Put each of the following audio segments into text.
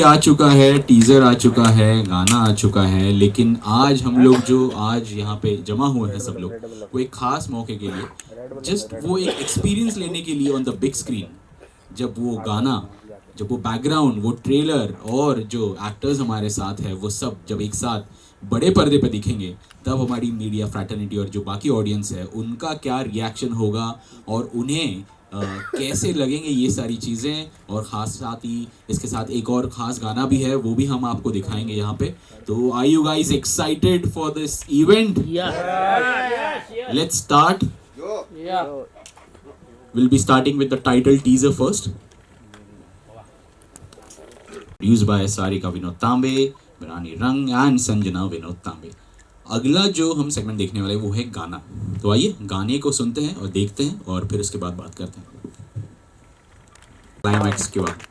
आ चुका है, टीजर आ चुका है, गाना आ चुका है, लेकिन आज हम लोग जो आज यहाँ पे जमा हुए हैं सब लोग, वो एक खास मौके के लिए, जस्ट वो एक एक्सपीरियंस लेने के लिए ऑन द बिग स्क्रीन। जब वो गाना, जब वो बैकग्राउंड, वो ट्रेलर और जो एक्टर्स हमारे साथ है वो सब जब एक साथ बड़े पर्दे पे दिखेंगे, तब हमारी मीडिया फ्रैटर्निटी और जो बाकी ऑडियंस है उनका क्या रिएक्शन होगा और उन्हें कैसे लगेंगे ये सारी चीज़ें। और ख़ास साथ ही इसके साथ एक और ख़ास गाना भी है, वो भी हम आपको दिखाएंगे यहाँ पे। तो are you guys excited for this event? Let's start. We'll be starting with the title teaser first. Produced by Sarika Vinod Tambe, Barani Rang and Sanjana Vinod Tambe. अगला जो हम सेगमेंट देखने वाले वो है गाना। तो आइए गाने को सुनते हैं और देखते हैं और फिर उसके बाद बात करते हैं क्लाइमैक्स के बाद।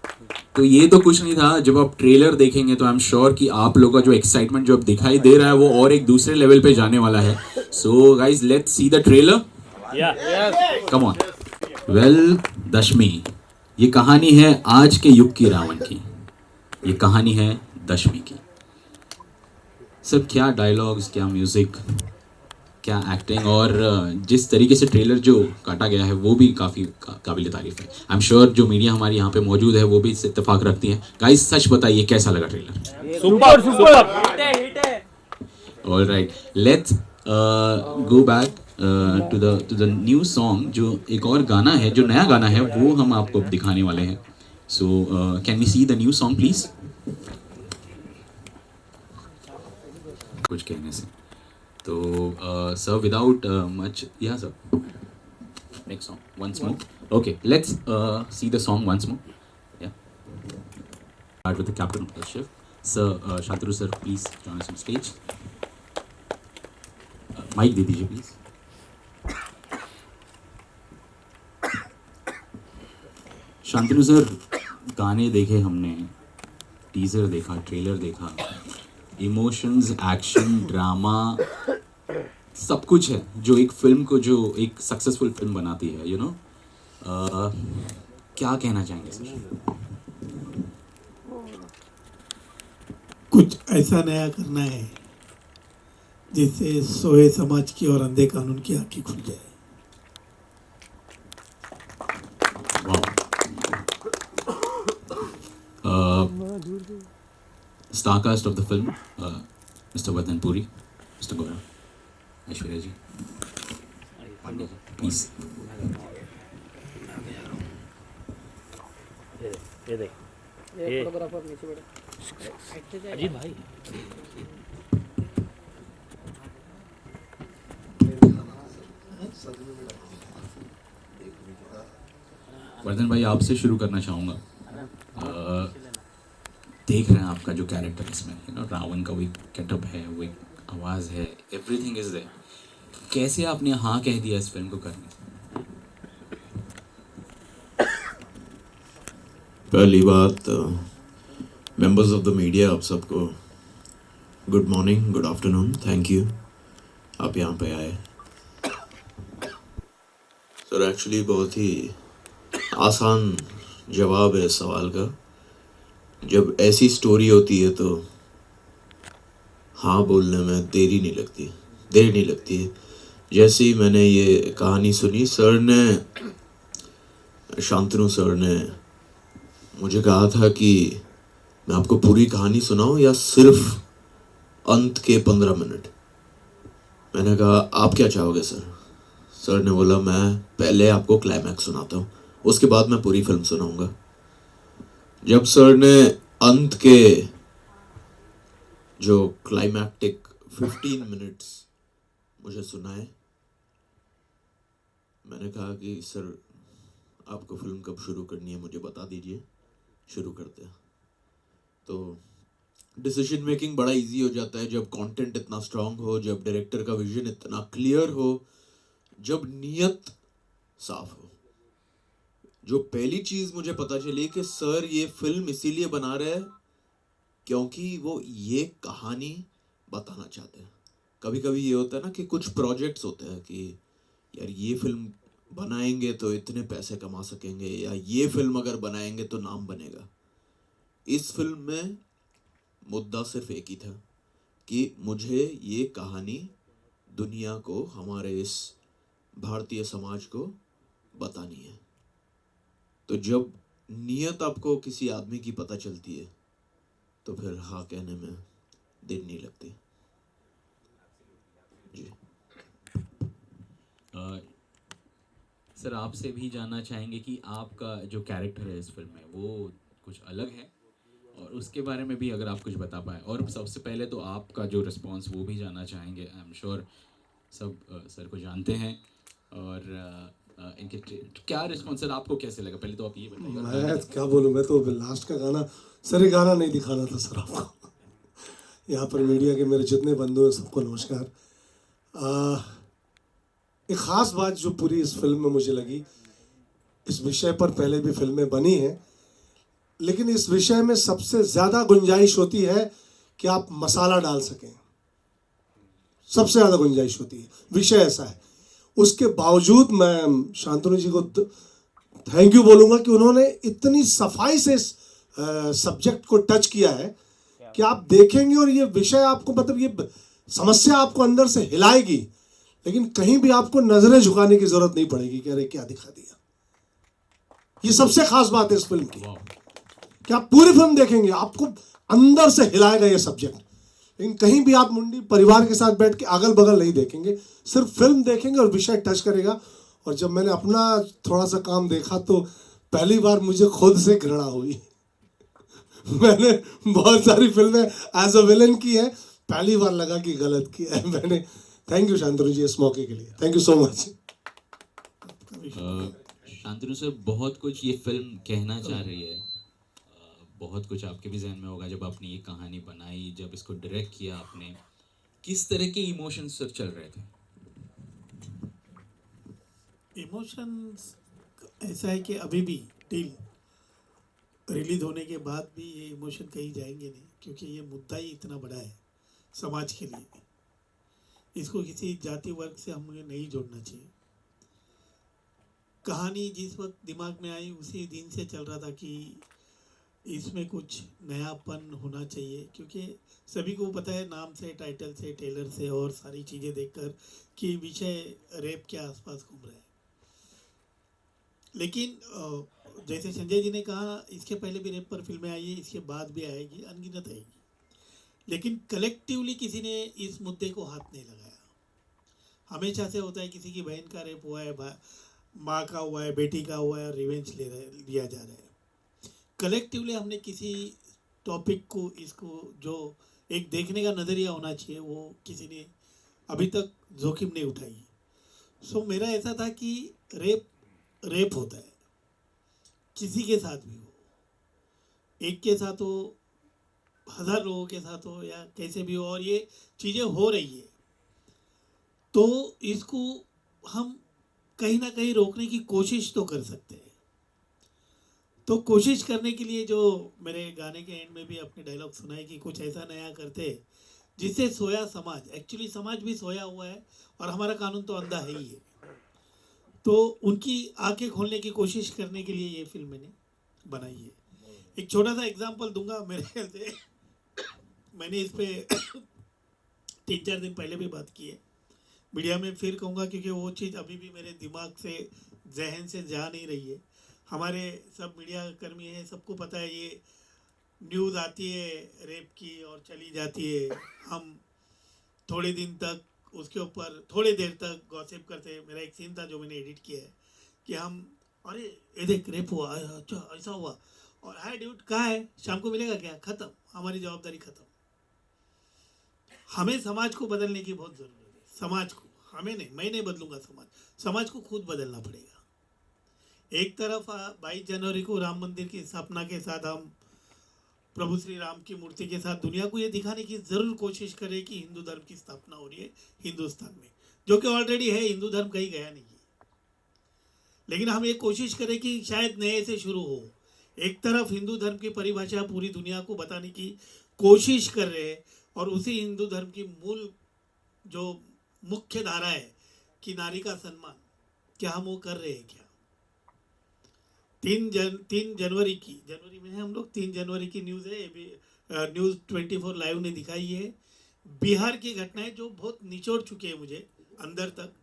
तो ये तो कुछ नहीं था, जब आप ट्रेलर देखेंगे तो आई एम श्योर कि आप लोगों का जो एक्साइटमेंट जो अब दिखाई दे रहा है वो और एक दूसरे लेवल पे जाने वाला है। So guys let's see the trailer. Come on. Well Dashmi, ये कहानी है आज के युग की रावण की, ये कहानी है दशमी की। सब क्या डायलॉग्स, क्या म्यूज़िक, क्या एक्टिंग, और जिस तरीके से ट्रेलर जो काटा गया है वो भी काफ़ी काबिल तारीफ है। आई एम श्योर जो मीडिया हमारी यहाँ पे मौजूद है वो भी इससे इत्तेफाक रखती है। गाइस सच बताइए कैसा लगा ट्रेलर? सुपर सुपर हिट है। Alright, let's go back to the new song. जो एक और गाना है, जो नया गाना है, वो हम आपको दिखाने वाले हैं। So can we see the new song please? कुछ कहने से तो sir without much, yeah sir next song once more. Okay, let's see the song once more. Yeah start with the captain of the ship sir. Shantanu sir please join us on stage. Mic दे दीजिए please. Shantanu sir, गाने देखे हमने, teaser देखा, trailer देखा, emotions, action, drama, सब कुछ है जो एक फिल्म को, जो एक सक्सेसफुल फिल्म बनाती है, यू नो। क्या कहना चाहेंगे सर? कुछ ऐसा नया करना है जिससे सोए समाज की और अंधे कानून की आंखें खुल जाए। Starcast of the film, Mr. Vardhan Puri, Mr. Gaurav, Aishwarya ji, Pandya ji, please. ये देख, ये फोटोग्राफर नीचे बैठा अजीत भाई। वर्धन भाई, आपसे शुरू करना चाहूँगा। देख रहे हैं आपका जो कैरेक्टर इसमें, यू नो, रावण का वो एक गेटअप है, वो एक आवाज़ है, एवरीथिंग इज देयर। कैसे आपने हाँ कह दिया इस फिल्म को करने? पहली बात, मेंबर्स ऑफ द मीडिया, आप सबको good morning, good afternoon, thank you आप यहाँ पे आए। सर एक्चुअली बहुत ही आसान जवाब है इस सवाल का। जब ऐसी स्टोरी होती है तो हाँ बोलने में देर नहीं लगती है। जैसे ही मैंने ये कहानी सुनी, शांतनु सर ने मुझे कहा था कि मैं आपको पूरी कहानी सुनाऊं या सिर्फ अंत के 15 मिनट। मैंने कहा आप क्या चाहोगे सर? सर ने बोला मैं पहले आपको क्लाइमैक्स सुनाता हूँ, उसके बाद मैं पूरी फिल्म सुनाऊंगा। जब सर ने अंत के जो क्लाइमैक्टिक 15 मिनट्स मुझे सुनाए, मैंने कहा कि सर आपको फिल्म कब शुरू करनी है मुझे बता दीजिए, शुरू करते हैं। तो डिसीजन मेकिंग बड़ा इजी हो जाता है जब कंटेंट इतना स्ट्रांग हो, जब डायरेक्टर का विजन इतना क्लियर हो, जब नीयत साफ हो। जो पहली चीज मुझे पता चली कि सर ये फिल्म इसीलिए बना रहे हैं क्योंकि वो ये कहानी बताना चाहते हैं। कभी कभी ये होता है ना कि कुछ प्रोजेक्ट्स होते हैं कि यार ये फिल्म बनाएंगे तो इतने पैसे कमा सकेंगे, या ये फिल्म अगर बनाएंगे तो नाम बनेगा। इस फिल्म में मुद्दा सिर्फ एक ही था कि मुझे ये कहानी दुनिया को, हमारे इस भारतीय समाज को बतानी है। तो जब नियत आपको किसी आदमी की पता चलती है तो फिर हाँ कहने में देर नहीं लगती जी। सर आपसे भी जानना चाहेंगे कि आपका जो कैरेक्टर है इस फिल्म में वो कुछ अलग है, और उसके बारे में भी अगर आप कुछ बता पाए। और सबसे पहले तो आपका जो रिस्पांस वो भी जानना चाहेंगे। आई एम श्योर सब सर को जानते हैं, और इनके क्या रिस्पांस सर आपको कैसे लगा, पहले तो आप ये बताइए। और मैं क्या बोलूँ, मैं तो लास्ट का गाना, सर ये गाना नहीं दिखाना था सर आपको। यहाँ पर मीडिया के मेरे जितने बंधु हैं सबको नमस्कार। एक ख़ास बात जो पूरी इस फिल्म में मुझे लगी, इस विषय पर पहले भी फिल्में बनी हैं, लेकिन इस विषय में सबसे ज़्यादा गुंजाइश होती है कि आप मसाला डाल सकें, सबसे ज़्यादा गुंजाइश होती है, विषय ऐसा है। उसके बावजूद मैं शांतनु जी को थैंक यू बोलूँगा कि उन्होंने इतनी सफाई से इस सब्जेक्ट को टच किया है कि आप देखेंगे और ये विषय आपको, मतलब ये समस्या आपको अंदर से हिलाएगी, लेकिन कहीं भी आपको नजरें झुकाने की जरूरत नहीं पड़ेगी कि अरे क्या दिखा दिया। ये सबसे खास बात है इस फिल्म की कि आप पूरी फिल्म देखेंगे आपको अंदर से हिलाएगा ये सब्जेक्ट, लेकिन कहीं भी आप मुंडी परिवार के साथ बैठ के अगल बगल नहीं देखेंगे, सिर्फ फिल्म देखेंगे और विषय टच करेगा। और जब मैंने अपना थोड़ा सा काम देखा तो पहली बार मुझे खुद से घृणा हुई। मैंने बहुत सारी फिल्में एज अ विलन की है, पहली बार लगा कि गलत किया है मैंने। थैंक यू शांतनु जी इस मौके के लिए, thank you so much. Shantanu sir, बहुत कुछ ये फिल्म कहना चाह रही है, बहुत कुछ आपके भी जहन में होगा जब आपने ये कहानी बनाई, जब इसको डायरेक्ट किया आपने, किस तरह के इमोशंस सर चल रहे थे? इमोशंस ऐसा है कि अभी भी टिल रिलीज होने के बाद भी ये इमोशन कहीं जाएंगे नहीं, क्योंकि ये मुद्दा ही इतना बड़ा है समाज के लिए। इसको किसी जाति वर्ग से हमें नहीं जोड़ना चाहिए। कहानी जिस वक्त दिमाग में आई उसी दिन से चल रहा था कि इसमें कुछ नयापन होना चाहिए, क्योंकि सभी को पता है नाम से, टाइटल से, ट्रेलर से और सारी चीज़ें देखकर कि विषय रेप के आसपास घूम रहा है। लेकिन जैसे संजय जी ने कहा, इसके पहले भी रेप पर फिल्में आई है, इसके बाद भी आएगी, अनगिनत आएगी, लेकिन कलेक्टिवली किसी ने इस मुद्दे को हाथ नहीं लगाया। हमेशा से होता है किसी की बहन का रेप हुआ है, माँ का हुआ है, बेटी का हुआ है, और रिवेंज लिया जा रहा है। कलेक्टिवली हमने किसी टॉपिक को, इसको जो एक देखने का नज़रिया होना चाहिए, वो किसी ने अभी तक जोखिम नहीं उठाई। सो मेरा ऐसा था कि रेप होता है, किसी के साथ भी हो, एक के साथ हो, 1000 लोगों के साथ हो, या कैसे भी हो, और ये चीज़ें हो रही है, तो इसको हम कहीं ना कहीं रोकने की कोशिश तो कर सकते हैं। तो कोशिश करने के लिए जो मेरे गाने के एंड में भी अपने डायलॉग सुनाए कि कुछ ऐसा नया करते जिससे सोया समाज, एक्चुअली समाज भी सोया हुआ है और हमारा कानून तो अंधा है ही है, तो उनकी आंखें खोलने की कोशिश करने के लिए ये फिल्म मैंने बनाई है। एक छोटा सा एग्जांपल दूंगा, मेरे ख्याल से मैंने इस पे 3-4 दिन पहले भी बात की है, मीडिया में फिर कहूँगा, क्योंकि वो चीज़ अभी भी मेरे दिमाग से, जहन से जा नहीं रही है। हमारे सब मीडिया कर्मी हैं, सबको पता है ये न्यूज़ आती है रेप की और चली जाती है, हम थोड़े दिन तक उसके ऊपर, थोड़ी देर तक गॉसिप करते हैं। मेरा एक सीन था जो मैंने एडिट किया है कि हम, अरे ये देख रेप हुआ, अच्छा ऐसा हुआ, और हाय ड्यूड कहाँ है, शाम को मिलेगा क्या, ख़त्म, हमारी जवाबदारी ख़त्म। हमें समाज को बदलने की बहुत ज़रूरत है। समाज को, हमें नहीं, मैं नहीं बदलूंगा समाज को खुद बदलना पड़ेगा। एक तरफ 22 जनवरी को राम मंदिर की स्थापना के साथ हम प्रभु श्री राम की मूर्ति के साथ दुनिया को ये दिखाने की ज़रूर कोशिश करें कि हिंदू धर्म की स्थापना हो रही है हिंदुस्तान में, जो कि ऑलरेडी है, हिंदू धर्म कहीं गया नहीं है। लेकिन हम ये कोशिश करें कि शायद नए से शुरू हो। एक तरफ हिंदू धर्म की परिभाषा पूरी दुनिया को बताने की कोशिश कर रहे हैं, और उसी हिंदू धर्म की मूल जो मुख्य धारा है कि नारी का सम्मान, क्या हम वो कर रहे हैं क्या? 3 जनवरी में है हम लोग, 3 जनवरी की न्यूज़ है, ये भी न्यूज़ 24 लाइव ने दिखाई है। बिहार की घटनाएं जो बहुत निचोड़ चुके हैं मुझे अंदर तक,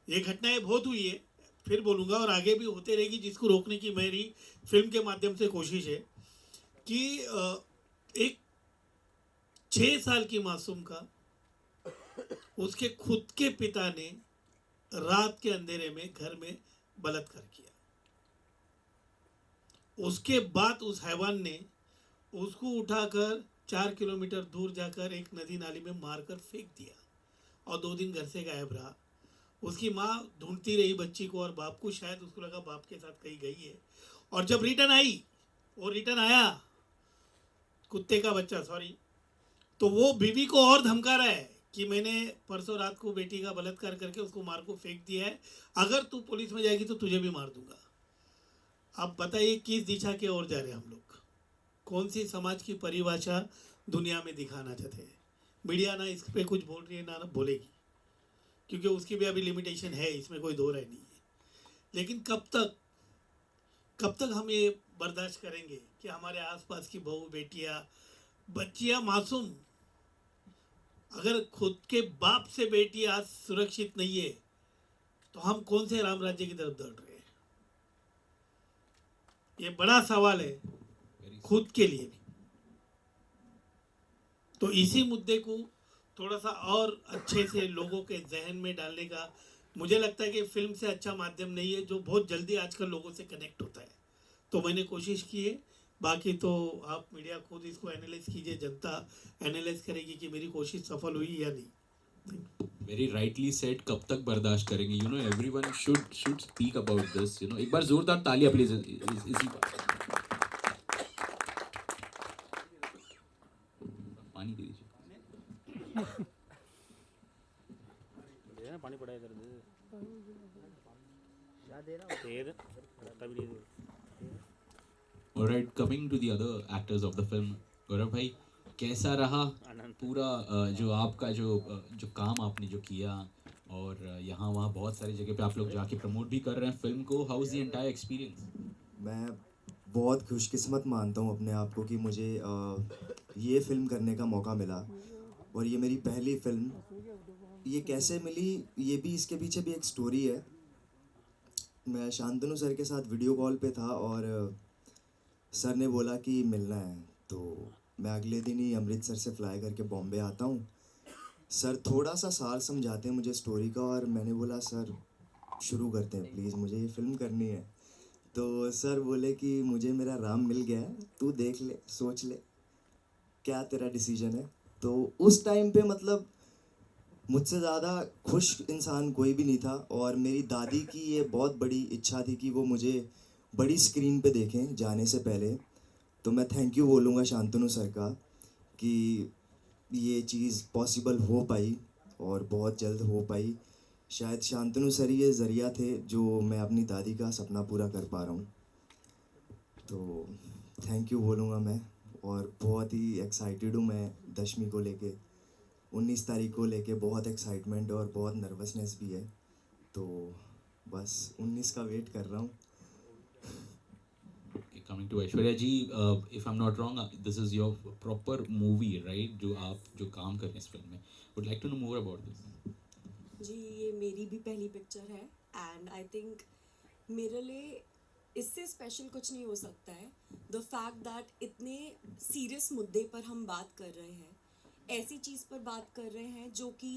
ये घटनाएं बहुत हुई है, फिर बोलूँगा, और आगे भी होते रहेगी, जिसको रोकने की मेरी फिल्म के माध्यम से कोशिश है कि एक 6 साल की मासूम का उसके खुद के पिता ने रात के अंधेरे में घर में बलात्कार किया। उसके बाद उस हैवान ने उसको उठाकर 4 किलोमीटर दूर जाकर एक नदी नाली में मारकर फेंक दिया और 2 दिन घर से गायब रहा। उसकी माँ ढूंढती रही बच्ची को और बाप को, शायद उसको लगा बाप के साथ कहीं गई है, और जब रिटर्न आया कुत्ते का बच्चा, सॉरी, तो वो बीवी को और धमका रहा है कि मैंने परसों रात को बेटी का बलात्कार करके उसको मार को फेंक दिया है, अगर तू पुलिस में जाएगी तो तुझे भी मार दूंगा। अब बताइए किस दिशा के ओर जा रहे हैं हम लोग, कौन सी समाज की परिभाषा दुनिया में दिखाना चाहते हैं। मीडिया ना इस पे कुछ बोल रही है ना बोलेगी, क्योंकि उसकी भी अभी लिमिटेशन है, इसमें कोई दो राय नहीं है। लेकिन कब तक हम ये बर्दाश्त करेंगे कि हमारे आसपास की बहू बेटियां बच्चियां मासूम, अगर खुद के बाप से बेटी आज सुरक्षित नहीं है तो हम कौन से राम राज्य की तरफ दौड़ रहे हैं? ये बड़ा सवाल है खुद के लिए भी। तो इसी मुद्दे को थोड़ा सा और अच्छे से लोगों के जहन में डालने का मुझे लगता है कि फिल्म से अच्छा माध्यम नहीं है जो बहुत जल्दी आजकल लोगों से कनेक्ट होता है। तो मैंने कोशिश की है, बाकी तो आप मीडिया खुद इसको एनालाइज कीजिए, जनता एनालाइज करेगी कि मेरी कोशिश सफल हुई या नहीं। वेरी राइटली सेड, कब तक बर्दाश्त करेंगे, you know everyone should speak about this, you know. एक बार जोरदार तालियां प्लीज इसी पानी दे दीजिए। देना, पानी पड़ा है इधर दे। क्या दे रहा हूँ? दे दे, तभी दे दे। Alright, coming to the other actors of the film, गौरव भाई कैसा रहा पूरा जो आपका जो काम आपने जो किया, और यहाँ वहाँ बहुत सारी जगह पे आप लोग जाके प्रमोट भी कर रहे हैं फिल्म को, how is the entire experience? मैं बहुत खुशकिस्मत मानता हूँ अपने आप को कि मुझे ये फ़िल्म करने का मौका मिला, और ये मेरी पहली फ़िल्म। ये कैसे मिली, ये भी इसके पीछे भी एक स्टोरी है। मैं शांतनु सर के साथ वीडियो कॉल पे था और सर ने बोला कि मिलना है, तो मैं अगले दिन ही अमृतसर से फ्लाई करके बॉम्बे आता हूँ। सर थोड़ा सा सार समझाते हैं मुझे स्टोरी का, और मैंने बोला सर शुरू करते हैं प्लीज़, मुझे ये फ़िल्म करनी है। तो सर बोले कि मुझे मेरा राम मिल गया है, तू देख ले, सोच ले क्या तेरा डिसीजन है। तो उस टाइम पे मतलब मुझसे ज़्यादा खुश इंसान कोई भी नहीं था, और मेरी दादी की ये बहुत बड़ी इच्छा थी कि वो मुझे बड़ी स्क्रीन पे देखें जाने से पहले। तो मैं थैंक यू बोलूँगा शांतनु सर का कि ये चीज़ पॉसिबल हो पाई और बहुत जल्द हो पाई। शायद शांतनु सर ये ज़रिया थे जो मैं अपनी दादी का सपना पूरा कर पा रहा हूँ। तो थैंक यू बोलूँगा मैं, और बहुत ही एक्साइटेड हूँ मैं 10वीं को लेके, 19 तारीख को लेके बहुत एक्साइटमेंट और बहुत नर्वसनेस भी है। तो बस 19 का वेट कर रहा हूँ। Coming to Aishwarya ji, if I'm not wrong, this is your proper movie, right? जो आप जो काम कर रहे हैं इस फिल्म में, would like to know more about this. जी, ये मेरी भी पहली पिक्चर है, एंड आई थिंक मेरे लिए इससे स्पेशल कुछ नहीं हो सकता है। द फैक्ट दैट इतने सीरियस मुद्दे पर हम बात कर रहे हैं, ऐसी चीज़ पर बात कर रहे हैं जो कि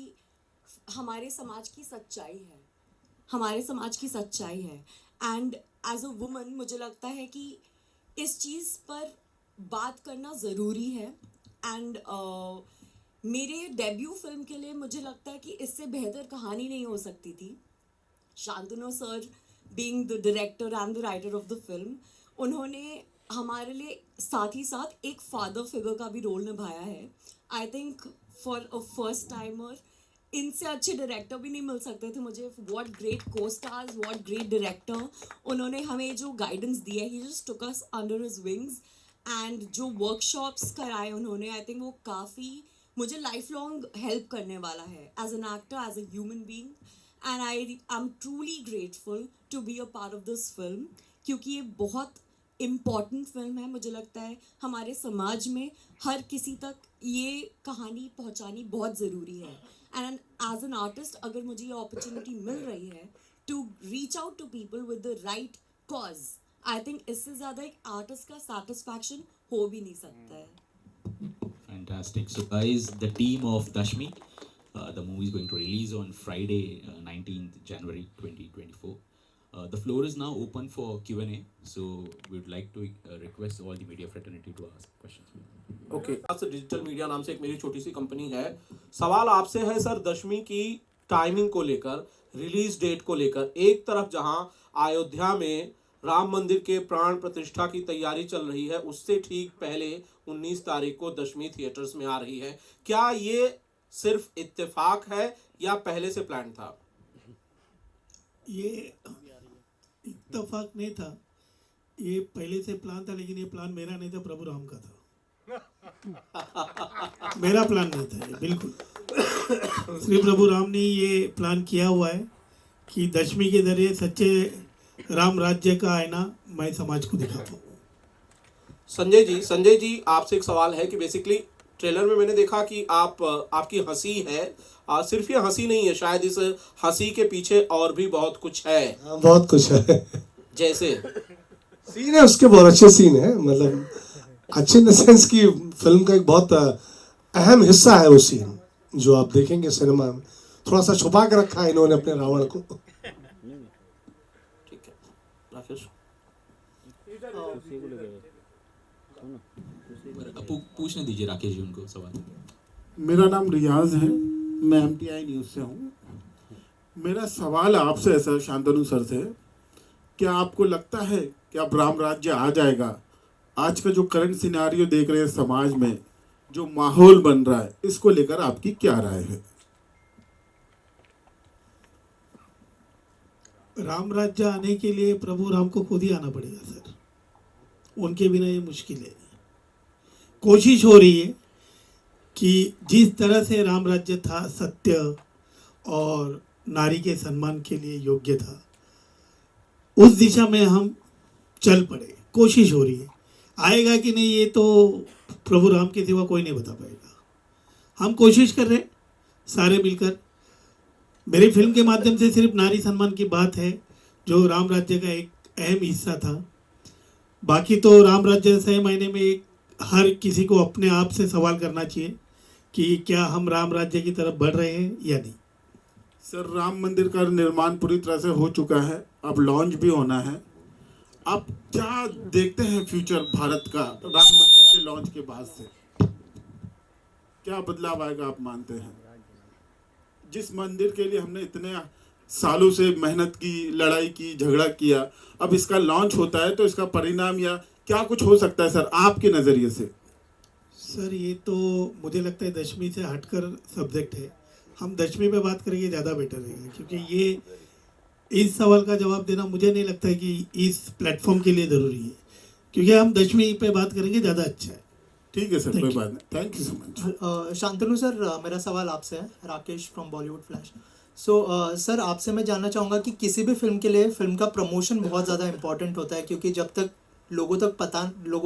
हमारे समाज की सच्चाई है, एंड एज अ वुमन मुझे लगता है कि इस चीज़ पर बात करना ज़रूरी है। एंड मेरे डेब्यू फिल्म के लिए मुझे लगता है कि इससे बेहतर कहानी नहीं हो सकती थी। Shantanu sir being the director and the writer of the film, उन्होंने हमारे लिए साथ ही साथ एक फादर फिगर का भी रोल निभाया है। I think for a first timer इनसे अच्छे डायरेक्टर भी नहीं मिल सकते थे मुझे। What great co-stars, what great director. उन्होंने हमें जो गाइडेंस दिया है, he just took us under his wings, and जो वर्कशॉप्स कराए उन्होंने, आई थिंक वो काफ़ी मुझे लाइफ लॉन्ग हेल्प करने वाला है as an actor, as a human being. And I am truly grateful to be a part of this film, क्योंकि ये बहुत इम्पॉर्टेंट फिल्म है। मुझे लगता है हमारे समाज में हर किसी तक ये कहानी पहुंचानी बहुत ज़रूरी है। एंड एज एन आर्टिस्ट अगर मुझे ये अपॉर्चुनिटी मिल रही है to reach out to people with the right cause, I think इससे ज़्यादा एक आर्टिस्ट का सेटिस्फैक्शन हो भी नहीं सकता है। Fantastic. So, guys, the team of Dashmi, the movie is going to release on Friday, 19th January 2024. The floor is now open for Q&A. So, we would like to request all the media fraternity to ask questions. Okay digital media नाम से एक मेरी छोटी सी company है। सवाल आपसे है sir, दशमी की टाइमिंग को लेकर, रिलीज डेट को लेकर। एक तरफ जहां अयोध्या में राम मंदिर के प्राण प्रतिष्ठा की तैयारी चल रही है, उससे ठीक पहले 19 तारीख को दशमी थिएटर्स में आ रही है। क्या ये सिर्फ इत्तेफाक है या पहले से प्लान था? ये इत्तेफाक नहीं था, ये पहले से प्लान था, लेकिन ये प्लान मेरा नहीं था, प्रभु राम का था। मेरा प्लान नहीं था ये, बिल्कुल। श्री प्रभु राम ने ये प्लान किया हुआ है कि दशमी के जरिए सच्चे राम राज्य का आईना मैं समाज को दिखाता हूँ। संजय जी आपसे एक सवाल है कि बेसिकली ट्रेलर में मैंने देखा कि आपकी हंसी है, सिर्फ ये हंसी नहीं है, शायद इस हंसी के पीछे और भी बहुत कुछ है। हाँ, बहुत कुछ है। जैसे सीन है उसके, बहुत अच्छे सीन है, मतलब अच्छे इन द सेंस की फिल्म का एक बहुत अहम हिस्सा है वो सीन, जो आप देखेंगे सिनेमा में। थोड़ा सा छुपा के रखा है इन्होंने अपने रावण को। ठीक है राकेश। पूछने दीजिए राकेश जी उनको सवाल। मेरा नाम रियाज है, मैं MTI न्यूज़ से हूँ। मेरा सवाल आपसे है सर, शांतनु सर से, क्या आपको लगता है कि अब राम राज्य आ जाएगा? आज का जो करंट सिनेरियो देख रहे हैं समाज में, जो माहौल बन रहा है, इसको लेकर आपकी क्या राय है? राम राज्य आने के लिए प्रभु राम को खुद ही आना पड़ेगा सर, उनके बिना ये मुश्किल है। कोशिश हो रही है कि जिस तरह से राम राज्य था, सत्य और नारी के सम्मान के लिए योग्य था, उस दिशा में हम चल पड़े। कोशिश हो रही है, आएगा कि नहीं ये तो प्रभु राम के सिवा कोई नहीं बता पाएगा। हम कोशिश कर रहे हैं सारे मिलकर। मेरी फिल्म के माध्यम से सिर्फ नारी सम्मान की बात है, जो राम राज्य का एक अहम हिस्सा था। बाकी तो राम राज्य सही मायने में एक हर किसी को अपने आप से सवाल करना चाहिए कि क्या हम राम राज्य की तरफ बढ़ रहे हैं या नहीं। सर, राम मंदिर का निर्माण पूरी तरह से हो चुका है, अब लॉन्च भी होना है। आप क्या देखते हैं फ्यूचर भारत का राम मंदिर के लॉन्च के बाद से? क्या बदलाव आएगा आप मानते हैं? जिस मंदिर के लिए हमने इतने सालों से मेहनत की, लड़ाई की, झगड़ा किया, अब इसका लॉन्च होता है तो इसका परिणाम या क्या कुछ हो सकता है सर आपके नज़रिए से? सर, ये तो मुझे लगता है दशमी से हटकर सब्जेक्ट है। हम दशमी पे बात करेंगे ज़्यादा बेटर रहेगा, क्योंकि ये इस सवाल का जवाब देना मुझे नहीं लगता है कि इस प्लेटफॉर्म के लिए ज़रूरी है, क्योंकि हम दशमी पे बात करेंगे ज़्यादा अच्छा है। ठीक है सर, कोई बात नहीं, thank you so much. Shantanu sir, मेरा सवाल आपसे है, Rakesh from Bollywood flash. Sir, आपसे मैं जानना चाहूँगा कि किसी भी फिल्म के लिए फिल्म का प्रमोशन बहुत ज़्यादा इंपॉर्टेंट होता है, क्योंकि जब तक लोगों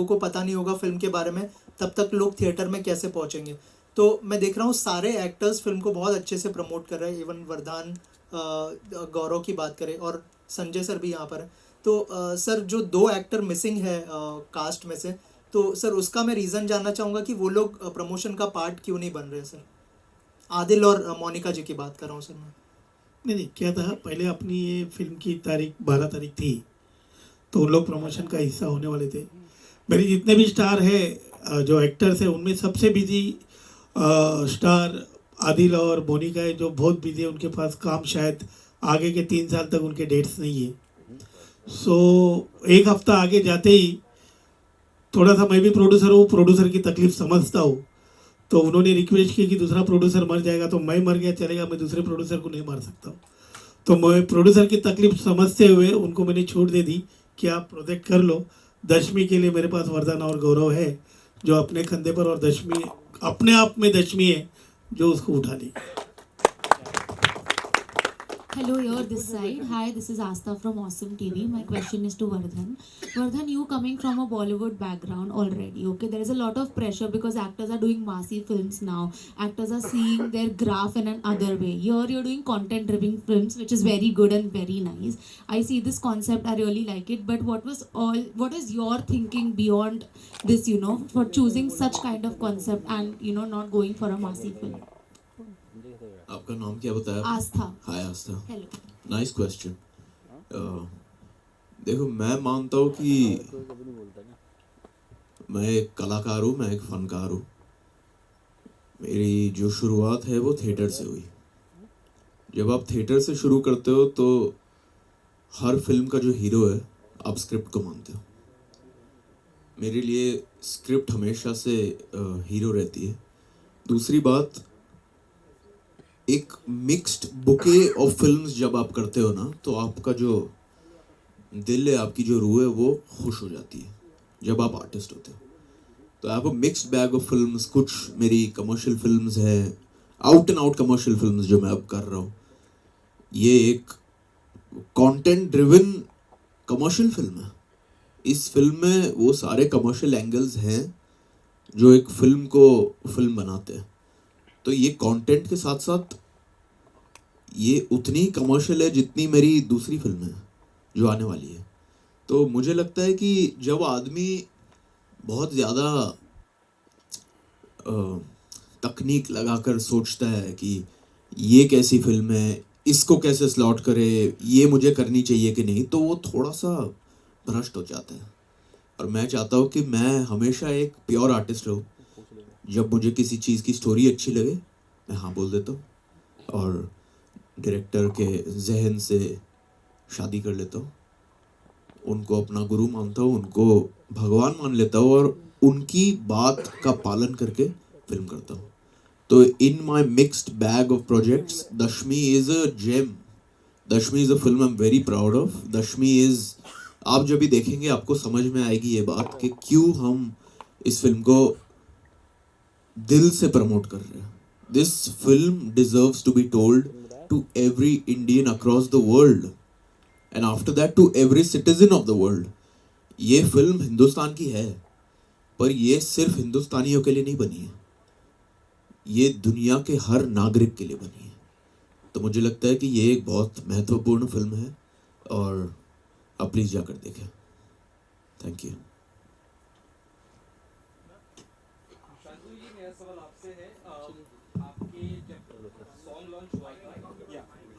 को पता नहीं होगा फिल्म के बारे में, तब तक लोग थिएटर में कैसे पहुँचेंगे। तो मैं देख रहा हूँ सारे एक्टर्स फिल्म को बहुत अच्छे से प्रमोट कर रहे हैं। इवन वरदान, गौरव की बात करें और संजय सर भी यहाँ पर है। तो सर, जो 2 एक्टर मिसिंग है कास्ट में से, तो सर उसका मैं रीज़न जानना चाहूँगा कि वो लोग प्रमोशन का पार्ट क्यों नहीं बन रहे सर। आदिल और मोनिका जी की बात कर रहा हूँ सर मैं। नहीं, क्या था, पहले अपनी ये फिल्म की तारीख 12 तारीख थी, तो उन लोग प्रमोशन का हिस्सा होने वाले थे। मेरे जितने भी स्टार है, जो एक्टर्स है, उनमें सबसे बिजी स्टार आदिल और मोनिका है, जो बहुत बिजी है। उनके पास काम शायद आगे के 3 साल तक उनके डेट्स नहीं है। एक हफ्ता आगे जाते ही थोड़ा सा, मैं भी प्रोड्यूसर हूँ, प्रोड्यूसर की तकलीफ समझता हूँ, तो उन्होंने रिक्वेस्ट की कि दूसरा प्रोड्यूसर मर जाएगा तो मैं मर गया चलेगा, मैं दूसरे प्रोड्यूसर को नहीं मार सकता हूँ। तो मैं प्रोड्यूसर की तकलीफ समझते हुए उनको मैंने छूट दे दी कि आप प्रोजेक्ट कर लो। दशमी के लिए मेरे पास वरदान और गौरव है, जो अपने कंधे पर, और दशमी अपने आप में दशमी है जो उसको उठा ली। Hello, you're this side. Hi, this is Asta from Awesome TV. My question is to Vardhan. Vardhan, you coming from a Bollywood background already, okay? There is a lot of pressure because actors are doing massive films now. Actors are seeing their graph in another way. Here, you're doing content-driven films, which is very good and very nice. I see this concept. I really like it. But what is your thinking beyond this? For choosing such kind of concept and not going for a massive film. आपका नाम क्या बताया? आस्था. हाय आस्था. Hello. Nice question. देखो, मैं मानता हूँ कि मैं एक कलाकार हूँ, मैं एक फनकार हूँ. मेरी जो शुरुआत है वो थिएटर से हुई. जब आप थिएटर से शुरू करते हो तो हर फिल्म का जो हीरो है आप स्क्रिप्ट को मानते हो. मेरे लिए स्क्रिप्ट हमेशा से हीरो रहती है. दूसरी बात, एक मिक्स्ड बुके ऑफ फिल्म्स जब आप करते हो ना, तो आपका जो दिल है, आपकी जो रूह है, वो खुश हो जाती है जब आप आर्टिस्ट होते हो. तो I have a mixed bag of films. कुछ मेरी कमर्शियल फिल्म्स हैं, out and out commercial films जो मैं अब कर रहा हूँ. ये एक कंटेंट ड्रिवन कमर्शियल फिल्म है. इस फिल्म में वो सारे कमर्शियल एंगल्स हैं जो एक फिल्म को फिल्म बनाते हैं. तो ये कंटेंट के साथ साथ ये उतनी कमर्शियल है जितनी मेरी दूसरी फिल्म है जो आने वाली है. तो मुझे लगता है कि जब आदमी बहुत ज़्यादा तकनीक लगाकर सोचता है कि ये कैसी फिल्म है, इसको कैसे स्लॉट करे, ये मुझे करनी चाहिए कि नहीं, तो वो थोड़ा सा भ्रष्ट हो जाता है. और मैं चाहता हूँ कि मैं हमेशा एक प्योर आर्टिस्ट रहूँ. जब मुझे किसी चीज़ की स्टोरी अच्छी लगे मैं हाँ बोल देता हूँ और डायरेक्टर के जहन से शादी कर लेता हूँ. उनको अपना गुरु मानता हूँ, उनको भगवान मान लेता हूँ और उनकी बात का पालन करके फिल्म करता हूँ. तो in my mixed bag of projects, Dashmi is a gem. Dashmi is a film I am very proud of. Dashmi is, आप जब भी देखेंगे आपको समझ में आएगी ये बात कि क्यों हम इस फिल्म को दिल से प्रमोट कर रहे हैं. This film deserves to be told to every Indian across the world and after that to every citizen of the world. ये फिल्म हिंदुस्तान की है, पर ये सिर्फ हिंदुस्तानियों के लिए नहीं बनी है, ये दुनिया के हर नागरिक के लिए बनी है. तो मुझे लगता है कि ये एक बहुत महत्वपूर्ण फिल्म है और आप प्लीज़ जाकर देखें. Thank you.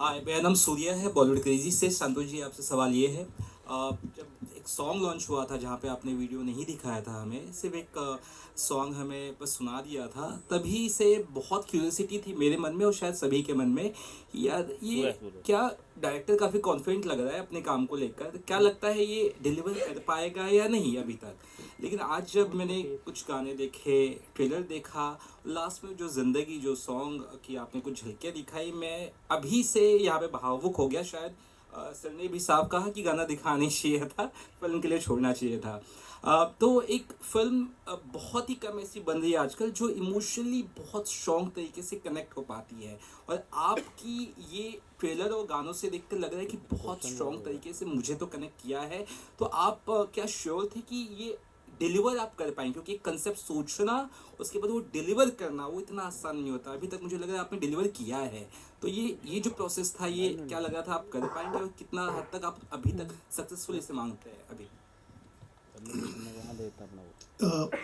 हाय, मेरा नाम सूर्य है, बॉलीवुड क्रेजी से. संतोष जी, आपसे सवाल ये है, जब एक सॉन्ग लॉन्च हुआ था जहाँ पे आपने वीडियो नहीं दिखाया था हमें, सिर्फ एक सॉन्ग हमें बस सुना दिया था, तभी से बहुत क्यूरियोसिटी थी मेरे मन में और शायद सभी के मन में, यार ये क्या डायरेक्टर काफ़ी कॉन्फिडेंट लग रहा है अपने काम को लेकर, क्या लगता है ये डिलीवर कर पाएगा या नहीं अभी तक. लेकिन आज जब मैंने कुछ गाने देखे, ट्रेलर देखा, लास्ट में जो ज़िंदगी, जो सॉन्ग की आपने कुछ झलकियाँ दिखाई, मैं अभी से यहाँ पे भावुक हो गया. शायद सर ने भी साफ कहा कि गाना दिखाना चाहिए था, फिल्म के लिए छोड़ना चाहिए था. तो एक फिल्म बहुत ही कम ऐसी बन रही है आजकल जो इमोशनली बहुत स्ट्रॉन्ग तरीके से कनेक्ट हो पाती है, और आपकी ये ट्रेलर और गानों से देखकर लग रहा है कि बहुत स्ट्रॉन्ग तरीके से मुझे तो कनेक्ट किया है. तो आप क्या श्योर थे कि ये डिलीवर आप कर पाएंगे, क्योंकि कंसेप्ट सोचना उसके बाद वो डिलीवर करना वो इतना आसान नहीं होता. अभी तक मुझे लग रहा है आपने डिलीवर किया है, तो ये जो प्रोसेस था, ये क्या लगा था आप कर पाएंगे और कितना हद तक आप अभी तक सक्सेसफुल इसे मांगते हैं अभी.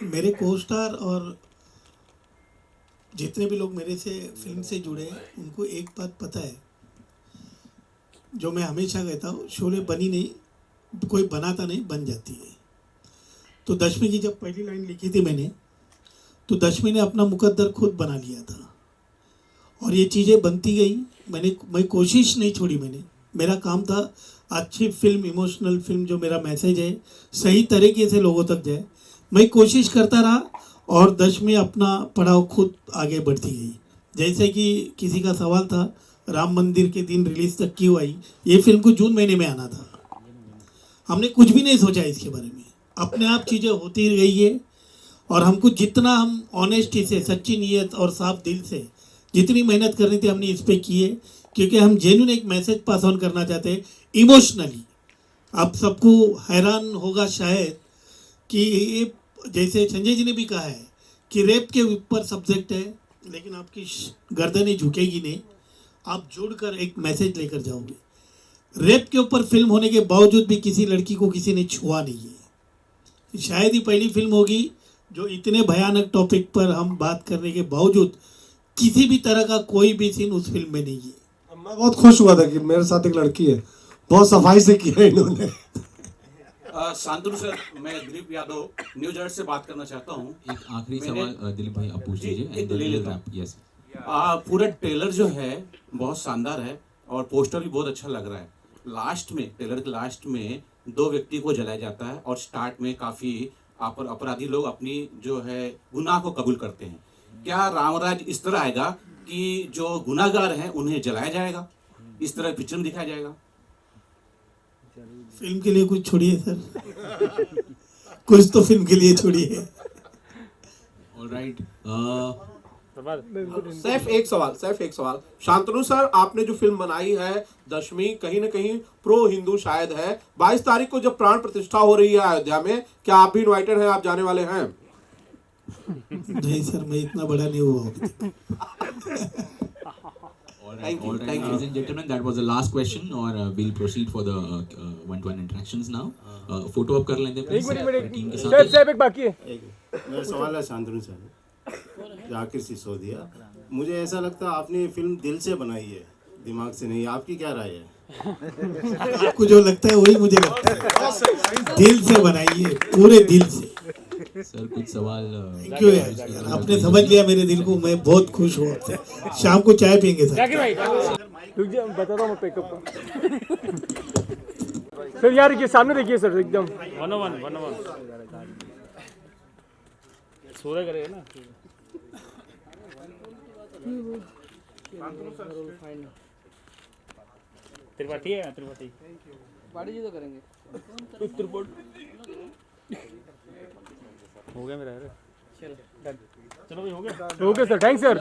मेरे को स्टार और जितने भी लोग मेरे से फिल्म से जुड़े हैं उनको एक बात पता है, जो मैं हमेशा कहता हूँ, शोले बनी नहीं, कोई बनाता नहीं, बन जाती है. तो दशमी की जब पहली लाइन लिखी थी मैंने, तो दशमी ने अपना मुकद्दर खुद बना लिया था और ये चीज़ें बनती गई. मैं कोशिश नहीं छोड़ी. मेरा काम था अच्छी फिल्म, इमोशनल फिल्म, जो मेरा मैसेज है सही तरीके से लोगों तक जाए. मैं कोशिश करता रहा और दशमी अपना पड़ाव खुद आगे बढ़ती गई. जैसे कि किसी का सवाल था, राम मंदिर के दिन रिलीज तक क्यों आई. ये फिल्म को जून महीने में आना था. हमने कुछ भी नहीं सोचा इसके बारे में, अपने आप चीज़ें होती गई है. और हमको जितना हम ऑनेस्टी से, सच्ची नीयत और साफ दिल से जितनी मेहनत करनी थी हमने इस पे की है. क्योंकि हम जेन्युइन एक मैसेज पास ऑन करना चाहते हैं इमोशनली। आप सबको हैरान होगा शायद कि ये जैसे संजय जी ने भी कहा है कि रेप के ऊपर सब्जेक्ट है, लेकिन आपकी गर्दनें झुकेगी नहीं, आप जुड़कर एक मैसेज लेकर जाओगे। रेप के ऊपर फिल्म होने के बावजूद भी किसी लड़की को किसी ने छुआ नहीं है। शायद ही पहली फिल्म होगी जो इतने भयानक टॉपिक पर हम बात करने के बावजूद किसी भी तरह का कोई भी सीन उस फिल्म में नहीं है। मैं बहुत खुश हुआ था कि मेरे साथ एक लड़की है, बहुत सफाई से किया इन्होंने। शांतनु सर, मैं दिलीप यादव न्यूज अर्थ से बात करना चाहता हूँ। एक आखिरी सवाल दिलीप भाई आप पूछ लीजिए एक ले लेता हूँ। यस। पूरा ट्रेलर जो है बहुत शानदार है और पोस्टर भी बहुत अच्छा लग रहा है। लास्ट में, ट्रेलर के लास्ट में 2 व्यक्ति को जलाया जाता है और स्टार्ट में काफ़ी अपराधी लोग अपनी जो है गुनाह को कबूल करते हैं। क्या रामराज इस तरह आएगा कि जो गुनाहगार हैं उन्हें जलाया जाएगा, इस तरह पिक्चर में दिखाया जाएगा? फिल्म के लिए कुछ छोड़िए सर, कुछ तो फिल्म के लिए छोड़िए। ऑलराइट। सिर्फ एक सवाल शांतनु सर, आपने जो फिल्म बनाई है दशमी, कहीं ना कहीं प्रो हिंदू शायद है। 22 तारीख को जब प्राण प्रतिष्ठा हो रही है अयोध्या में, क्या आप भी इनवाइटेड हैं, आप जाने वाले हैं? नहीं सर, मैं इतना बड़ा नहीं हुआ अभी तक। Thank you. Ladies and gentlemen, that was the last question, or we'll proceed for the one-to-one interactions now. Photo up कर लेंगे please, टीम के साथ। एक बाकी है। मेरा सवाल है शांतनु सर, जाकिर सिसोदिया, मुझे ऐसा लगता है आपने ये फिल्म दिल से बनाई है, दिमाग से नहीं। आपकी क्या राय है? आपको जो लगता है वही मुझे लगता है, दिल से बनाइए, पूरे दिल से। सर कुछ सवाल थैंक यू यार, आपने समझ लिया मेरे दिल को, मैं बहुत खुश हूँ आपसे। शाम को चाय पियेंगे सर। बताता हूँ पिकअप का। सर यार ये सामने देखिए सर, एकदम 101 सोलह करेगा ना। त्रिपाठी है, त्रिपाठी पार्टी जी तो करेंगे। हो गया मेरा, चलो भाई हो गया। Okay sir, thanks sir.